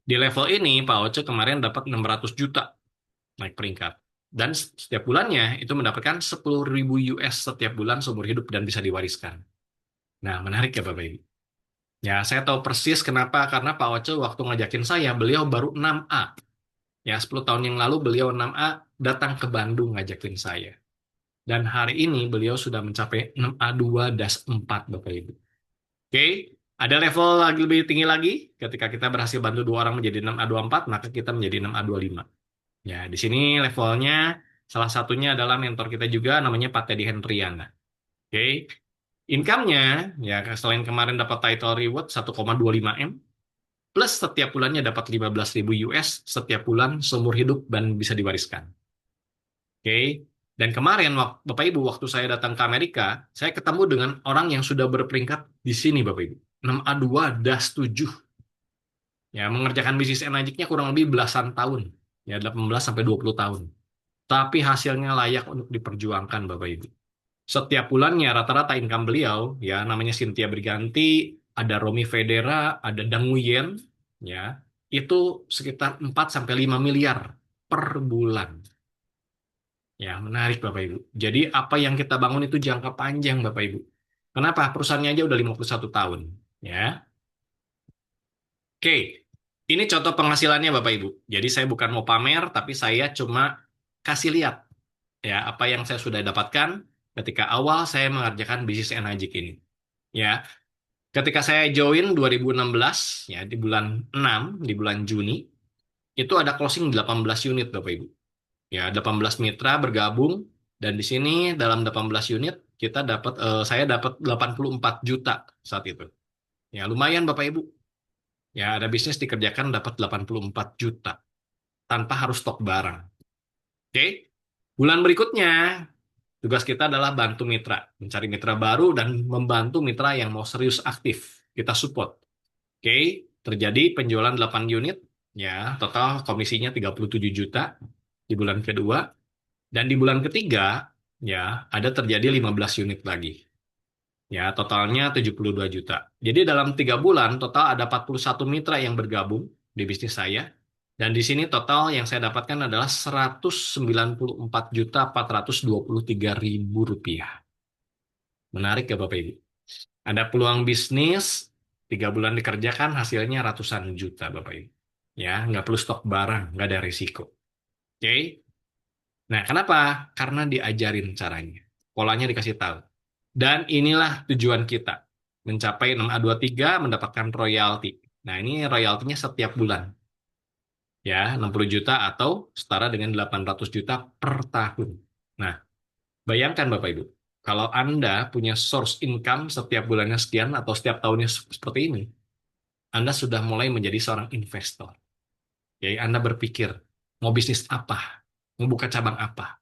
Di level ini, Pak Oce kemarin dapat 600 juta naik peringkat. Dan setiap bulannya itu mendapatkan 10.000 US setiap bulan seumur hidup dan bisa diwariskan. Nah, menarik ya Bapak Ibu. Ya, saya tahu persis kenapa. Karena Pak Oce waktu ngajakin saya, beliau baru 6A. Ya, 10 tahun yang lalu beliau 6A datang ke Bandung ngajakin saya. Dan hari ini beliau sudah mencapai 6A2-4 Bapak Ibu. Oke, ada level lagi lebih tinggi lagi. Ketika kita berhasil bantu dua orang menjadi 6A24, maka kita menjadi 6A25. Ya, di sini levelnya salah satunya adalah mentor kita juga namanya Pak Teddy Hendriana. Oke, income-nya ya selain kemarin dapat title reward 1,25 M, plus setiap bulannya dapat 15.000 US setiap bulan seumur hidup dan bisa diwariskan. Oke, dan kemarin Bapak Ibu waktu saya datang ke Amerika, saya ketemu dengan orang yang sudah berperingkat di sini Bapak Ibu. 6A2-7. Ya, mengerjakan bisnis Enajiknya kurang lebih belasan tahun. Ya, 18 sampai 20 tahun. Tapi hasilnya layak untuk diperjuangkan Bapak Ibu. Setiap bulannya rata-rata income beliau, ya namanya Cynthia Briganti, ada Romi Federa, ada Dang Nguyen, ya, itu sekitar 4 sampai 5 miliar per bulan. Ya, menarik Bapak Ibu. Jadi apa yang kita bangun itu jangka panjang Bapak Ibu. Kenapa? Perusahaannya aja udah 51 tahun. Ya. Oke, ini contoh penghasilannya Bapak Ibu. Jadi saya bukan mau pamer, tapi saya cuma kasih lihat ya apa yang saya sudah dapatkan ketika awal saya mengerjakan bisnis Enajik ini. Ya, ketika saya join 2016 ya di bulan 6, di bulan Juni, itu ada closing 18 unit Bapak Ibu. Ya, 18 mitra bergabung dan di sini dalam 18 unit kita dapat saya dapat 84 juta saat itu. Ya, lumayan Bapak Ibu. Ya, ada bisnis dikerjakan dapat 84 juta tanpa harus stok barang. Oke. Bulan berikutnya tugas kita adalah bantu mitra, mencari mitra baru dan membantu mitra yang mau serius aktif. Kita support. Oke, terjadi penjualan 8 unit ya, total komisinya 37 juta di bulan kedua. Dan di bulan ketiga, ya, ada terjadi 15 unit lagi. Ya, totalnya 72 juta. Jadi dalam 3 bulan, total ada 41 mitra yang bergabung di bisnis saya. Dan di sini total yang saya dapatkan adalah 194 juta 423 ribu rupiah. Menarik ya Bapak Ibu? Ada peluang bisnis, 3 bulan dikerjakan hasilnya ratusan juta Bapak Ibu. Ya, nggak perlu stok barang, nggak ada risiko. Oke? Nah, kenapa? Karena diajarin caranya. Polanya dikasih tahu. Dan inilah tujuan kita. Mencapai 6A23 mendapatkan royalti. Nah, ini royaltinya setiap bulan. Ya, 60 juta atau setara dengan 800 juta per tahun. Nah, bayangkan Bapak Ibu. Kalau Anda punya source income setiap bulannya sekian atau setiap tahunnya seperti ini, Anda sudah mulai menjadi seorang investor. Jadi Anda berpikir, mau bisnis apa? Mau buka cabang apa?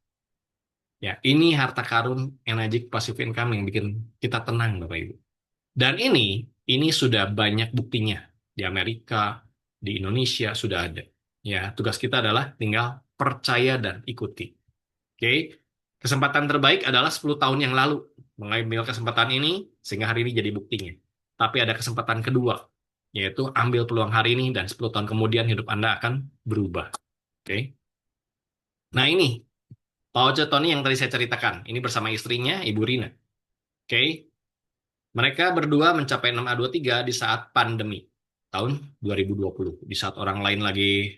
Ya, ini harta karun Enajik Passive Income yang bikin kita tenang, Bapak Ibu. Dan ini sudah banyak buktinya di Amerika, di Indonesia sudah ada. Ya, tugas kita adalah tinggal percaya dan ikuti. Oke. Kesempatan terbaik adalah 10 tahun yang lalu. Mengambil kesempatan ini sehingga hari ini jadi buktinya. Tapi ada kesempatan kedua, yaitu ambil peluang hari ini dan 10 tahun kemudian hidup Anda akan berubah. Oke. Nah, ini Pak Oce Tony yang tadi saya ceritakan. Ini bersama istrinya, Ibu Rina. Oke. Mereka berdua mencapai 6A23 di saat pandemi tahun 2020. Di saat orang lain lagi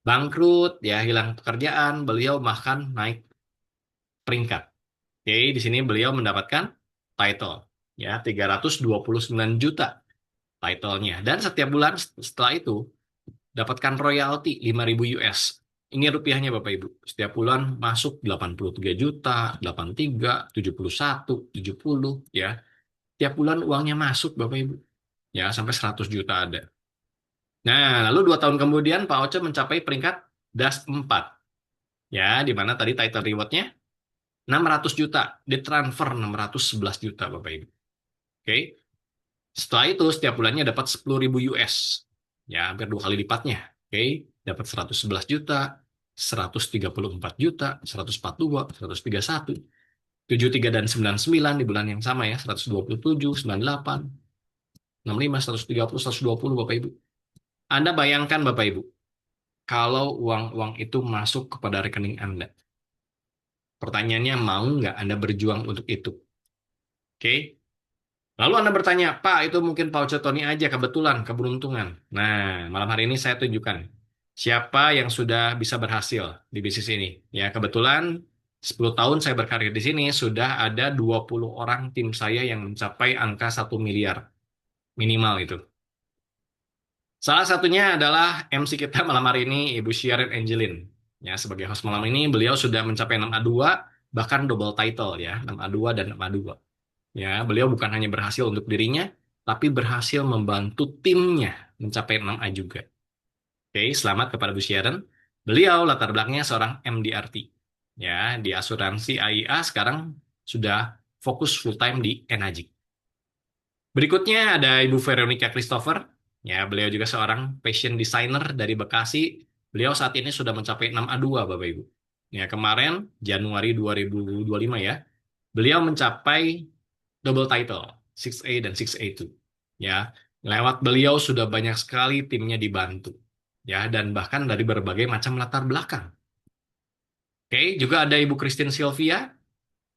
bangkrut, ya hilang pekerjaan, beliau bahkan naik peringkat. Oke, di sini beliau mendapatkan title ya 329 juta titlenya dan setiap bulan setelah itu dapatkan royalti 5.000 US. Ini rupiahnya Bapak Ibu. Setiap bulan masuk 83 juta, 83, 71, 70 ya. Tiap bulan uangnya masuk Bapak Ibu. Ya, sampai 100 juta ada. Nah, lalu 2 tahun kemudian Pak Oce mencapai peringkat DAS 4. Ya, di mana tadi title rewardnya 600 juta. Ditransfer 611 juta Bapak Ibu. Oke. Setelah itu setiap bulannya dapat 10.000 US. Ya, hampir 2 kali lipatnya. Oke. Dapat 111 juta, 134 juta, 142, 131, 73 dan 99 di bulan yang sama ya. 127, 98, 65, 130, 120 Bapak Ibu. Anda bayangkan Bapak Ibu, kalau uang-uang itu masuk kepada rekening Anda. Pertanyaannya, mau nggak Anda berjuang untuk itu? Oke. Lalu Anda bertanya, Pak, itu mungkin Pak Tony aja kebetulan, keberuntungan. Nah, malam hari ini saya tunjukkan siapa yang sudah bisa berhasil di bisnis ini. Ya, kebetulan 10 tahun saya berkarir di sini, sudah ada 20 orang tim saya yang mencapai angka 1 miliar minimal itu. Salah satunya adalah MC kita malam hari ini, Ibu Sharon Angelin. Ya, sebagai host malam ini, beliau sudah mencapai 6A2, bahkan double title ya, 6A2 dan 6A2. Ya, beliau bukan hanya berhasil untuk dirinya, tapi berhasil membantu timnya mencapai 6A juga. Oke, selamat kepada Bu Sharon. Beliau latar belakangnya seorang MDRT. Ya, di asuransi AIA sekarang sudah fokus full time di Enagic. Berikutnya ada Ibu Veronica Christopher. Ya, beliau juga seorang fashion designer dari Bekasi. Beliau saat ini sudah mencapai 6A2, Bapak Ibu. Ya, kemarin Januari 2025 ya, beliau mencapai double title, 6A dan 6A2. Ya, lewat beliau sudah banyak sekali timnya dibantu. Ya, dan bahkan dari berbagai macam latar belakang. Oke, juga ada Ibu Christine Sylvia.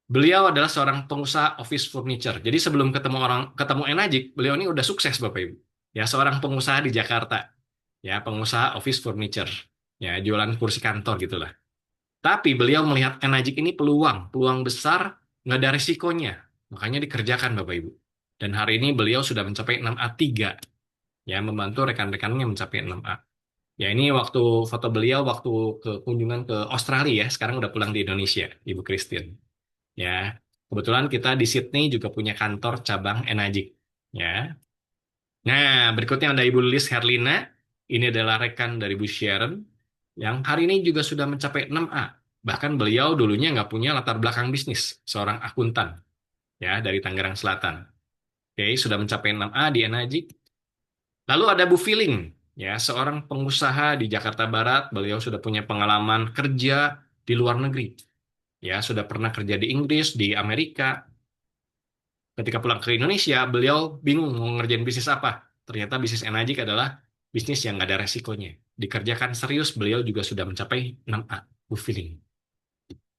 Beliau adalah seorang pengusaha office furniture. Jadi sebelum ketemu Enagic, beliau ini udah sukses Bapak Ibu. Ya, seorang pengusaha di Jakarta. Ya, pengusaha office furniture. Ya, jualan kursi kantor gitulah. Tapi beliau melihat Enagic ini peluang, peluang besar, nggak ada risikonya. Makanya dikerjakan Bapak Ibu. Dan hari ini beliau sudah mencapai 6A3. Ya, membantu rekan-rekannya mencapai 6A. Ya, ini waktu foto beliau waktu ke kunjungan ke Australia ya. Sekarang udah pulang di Indonesia, Ibu Christine. Ya, kebetulan kita di Sydney juga punya kantor cabang Enagic. Ya. Nah, berikutnya ada Ibu Lilis Herlina. Ini adalah rekan dari Bu Sharon yang hari ini juga sudah mencapai 6A. Bahkan beliau dulunya nggak punya latar belakang bisnis, seorang akuntan ya dari Tangerang Selatan. Oke, sudah mencapai 6A di Enagic. Lalu ada Bu Feeling, ya seorang pengusaha di Jakarta Barat. Beliau sudah punya pengalaman kerja di luar negeri. Ya, sudah pernah kerja di Inggris, di Amerika. Ketika pulang ke Indonesia, beliau bingung mau ngerjain bisnis apa. Ternyata bisnis Enagic adalah bisnis yang nggak ada resikonya. Dikerjakan serius, beliau juga sudah mencapai 6A, Bu Feeling.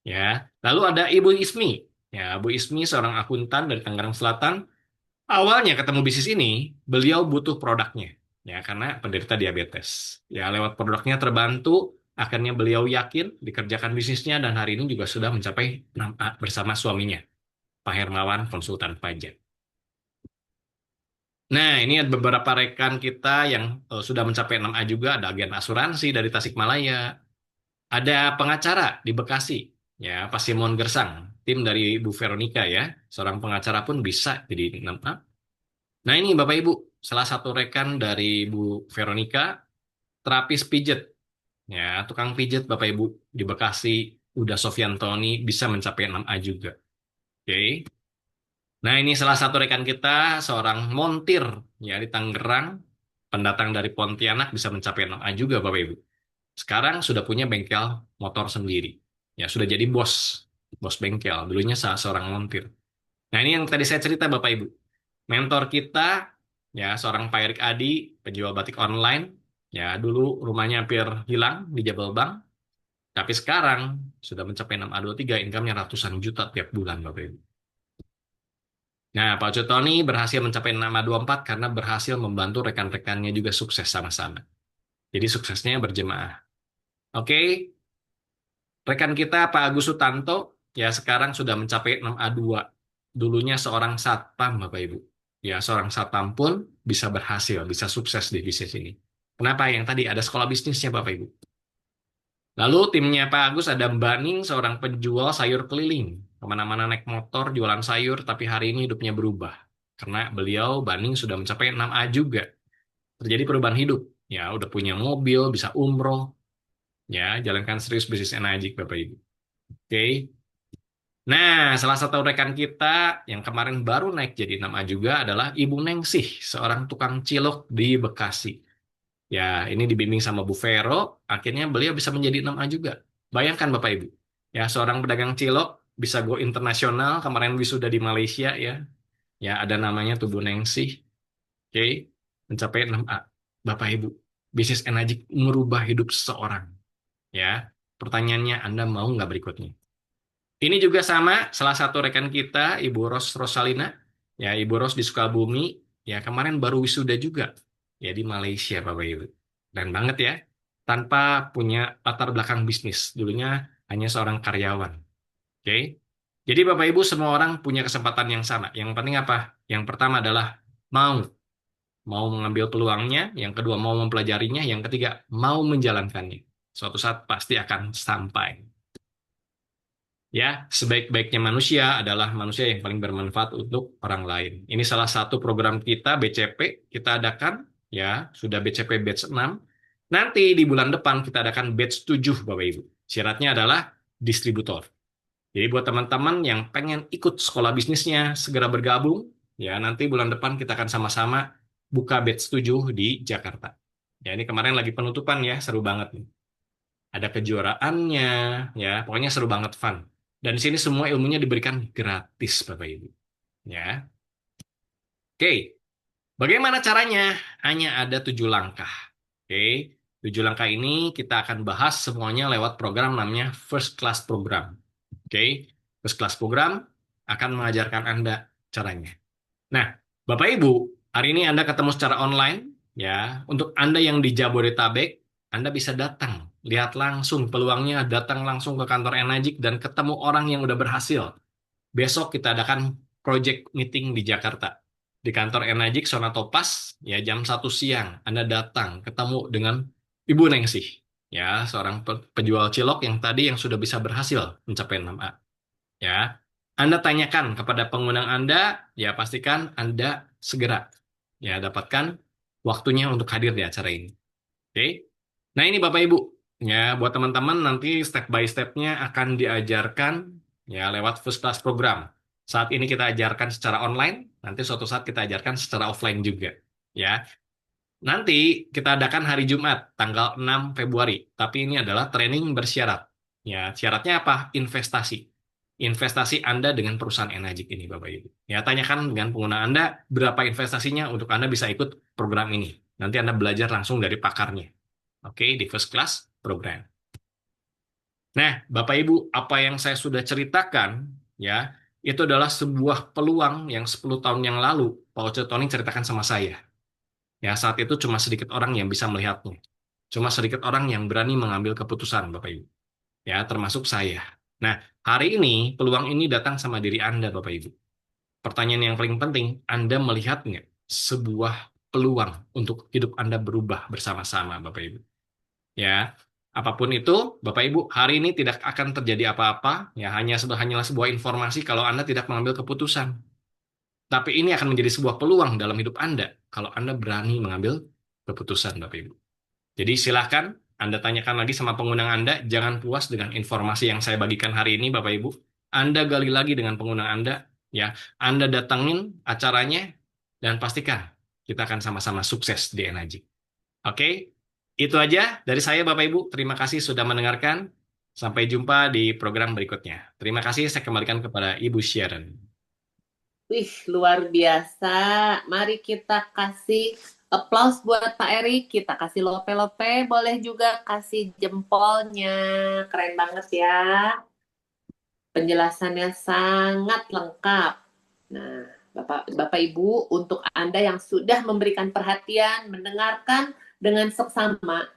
Ya, lalu ada Ibu Ismi. Ya, Bu Ismi seorang akuntan dari Tangerang Selatan. Awalnya ketemu bisnis ini, beliau butuh produknya. Ya, karena penderita diabetes. Ya, lewat produknya terbantu, akhirnya beliau yakin dikerjakan bisnisnya dan hari ini juga sudah mencapai 6A bersama suaminya, Pak Hermawan, konsultan pajak. Nah, ini ada beberapa rekan kita yang sudah mencapai 6A juga. Ada agen asuransi dari Tasikmalaya. Ada pengacara di Bekasi, ya, Pak Simon Gersang. Tim dari Bu Veronica ya. Seorang pengacara pun bisa jadi 6A. Nah, ini Bapak Ibu, salah satu rekan dari Bu Veronica, terapis pijet. Ya, tukang pijet Bapak Ibu di Bekasi, Uda Sofiantoni bisa mencapai 6A juga. Oke. Nah, ini salah satu rekan kita, seorang montir ya di Tangerang, pendatang dari Pontianak bisa mencapai 6A juga Bapak Ibu. Sekarang sudah punya bengkel motor sendiri. Ya, sudah jadi bos bengkel. Dulunya seorang montir. Nah, ini yang tadi saya cerita Bapak Ibu. Mentor kita, ya, seorang Pak Erik Adi, penjual batik online. Ya, dulu rumahnya hampir hilang di Jabal Bang. Tapi sekarang sudah mencapai 6A23, income-nya ratusan juta tiap bulan, Bapak Ibu. Nah, Pak Cutoni berhasil mencapai 6A24 karena berhasil membantu rekan-rekannya juga sukses sama-sama. Jadi suksesnya berjemaah. Oke, rekan kita Pak Agus Sutanto, ya sekarang sudah mencapai 6A2. Dulunya seorang satpam, Bapak Ibu. Ya, seorang satpam pun bisa berhasil, bisa sukses di bisnis ini. Kenapa? Yang tadi ada sekolah bisnisnya, Bapak Ibu. Lalu timnya Pak Agus ada Mbak Ning, seorang penjual sayur keliling. Kemana-mana naik motor, jualan sayur, tapi hari ini hidupnya berubah. Karena beliau, Mbak Ning, sudah mencapai 6A juga. Terjadi perubahan hidup. Ya, udah punya mobil, bisa umroh. Ya, jalankan serius bisnis Enajik, Bapak Ibu. Oke. Nah, salah satu rekan kita yang kemarin baru naik jadi 6A juga adalah Ibu Nengsih, seorang tukang cilok di Bekasi. Ya, ini dibimbing sama Bu Vero, akhirnya beliau bisa menjadi 6A juga. Bayangkan Bapak Ibu, ya seorang pedagang cilok bisa go internasional, kemarin wisuda di Malaysia ya. Ya, ada namanya tuh Bu Nengsih. Oke, mencapai 6A. Bapak Ibu, bisnis Enajik merubah hidup seseorang. Ya, pertanyaannya Anda mau nggak berikutnya? Ini juga sama, salah satu rekan kita, Ibu Ros Rosalina. Ya, Ibu Ros di Sukabumi. Ya, kemarin baru wisuda juga. Ya, di Malaysia, Bapak Ibu. Dan banget ya. Tanpa punya latar belakang bisnis. Dulunya hanya seorang karyawan. Oke. Jadi Bapak Ibu, semua orang punya kesempatan yang sama. Yang penting apa? Yang pertama adalah mau. Mau mengambil peluangnya. Yang kedua, mau mempelajarinya. Yang ketiga, mau menjalankannya. Suatu saat pasti akan sampai. Ya, sebaik-baiknya manusia adalah manusia yang paling bermanfaat untuk orang lain. Ini salah satu program kita BCP kita adakan ya, sudah BCP batch 6. Nanti di bulan depan kita adakan batch 7 Bapak Ibu. Syaratnya adalah distributor. Jadi buat teman-teman yang pengen ikut sekolah bisnisnya segera bergabung ya, nanti bulan depan kita akan sama-sama buka batch 7 di Jakarta. Ya, ini kemarin lagi penutupan ya, seru banget nih. Ada kejuaraannya, ya, pokoknya seru banget fun. Dan di sini semua ilmunya diberikan gratis, Bapak Ibu. Ya, oke. Bagaimana caranya? Hanya ada 7 langkah. Oke, 7 langkah ini kita akan bahas semuanya lewat program namanya First Class Program. Oke, First Class Program akan mengajarkan Anda caranya. Nah, Bapak Ibu, hari ini Anda ketemu secara online, ya. Untuk Anda yang di Jabodetabek, Anda bisa datang, lihat langsung peluangnya, datang langsung ke kantor Enajik dan ketemu orang yang udah berhasil. Besok kita adakan project meeting di Jakarta. Di kantor Enajik, Zona Topas, ya jam 1 siang. Anda datang, ketemu dengan Ibu Nengsih, ya, seorang penjual cilok yang tadi yang sudah bisa berhasil mencapai 6A. Ya, Anda tanyakan kepada pengundang Anda, ya pastikan Anda segera ya dapatkan waktunya untuk hadir di acara ini. Oke. Nah, ini Bapak Ibu, ya buat teman-teman nanti step by step-nya akan diajarkan ya lewat First Class Program. Saat ini kita ajarkan secara online, nanti suatu saat kita ajarkan secara offline juga. Ya, nanti kita adakan hari Jumat, tanggal 6 Februari. Tapi ini adalah training bersyarat. Ya, syaratnya apa? Investasi. Investasi Anda dengan perusahaan Enajik ini, Bapak Ibu. Ya, tanyakan dengan pengguna Anda berapa investasinya untuk Anda bisa ikut program ini. Nanti Anda belajar langsung dari pakarnya. Oke, di first class program. Nah, Bapak Ibu, apa yang saya sudah ceritakan, ya, itu adalah sebuah peluang yang 10 tahun yang lalu Pak Oce Tony ceritakan sama saya. Ya, saat itu cuma sedikit orang yang bisa melihatnya. Cuma sedikit orang yang berani mengambil keputusan, Bapak Ibu. Ya, termasuk saya. Nah, hari ini peluang ini datang sama diri Anda, Bapak Ibu. Pertanyaan yang paling penting, Anda melihat nggak sebuah peluang untuk hidup Anda berubah bersama-sama, Bapak Ibu? Ya, apapun itu, Bapak Ibu, hari ini tidak akan terjadi apa-apa. Ya, hanyalah sebuah informasi kalau Anda tidak mengambil keputusan. Tapi ini akan menjadi sebuah peluang dalam hidup Anda kalau Anda berani mengambil keputusan, Bapak Ibu. Jadi silahkan Anda tanyakan lagi sama pengundang Anda, jangan puas dengan informasi yang saya bagikan hari ini, Bapak Ibu. Anda gali lagi dengan pengundang Anda, ya. Anda datangin acaranya, dan pastikan kita akan sama-sama sukses di Energy. Oke? Itu aja dari saya, Bapak Ibu. Terima kasih sudah mendengarkan. Sampai jumpa di program berikutnya. Terima kasih, saya kembalikan kepada Ibu Sharon. Wih, luar biasa. Mari kita kasih applause buat Pak Erik. Kita kasih lope-lope. Boleh juga kasih jempolnya. Keren banget ya. Penjelasannya sangat lengkap. Nah, Bapak Ibu, untuk Anda yang sudah memberikan perhatian, mendengarkan dengan seksama,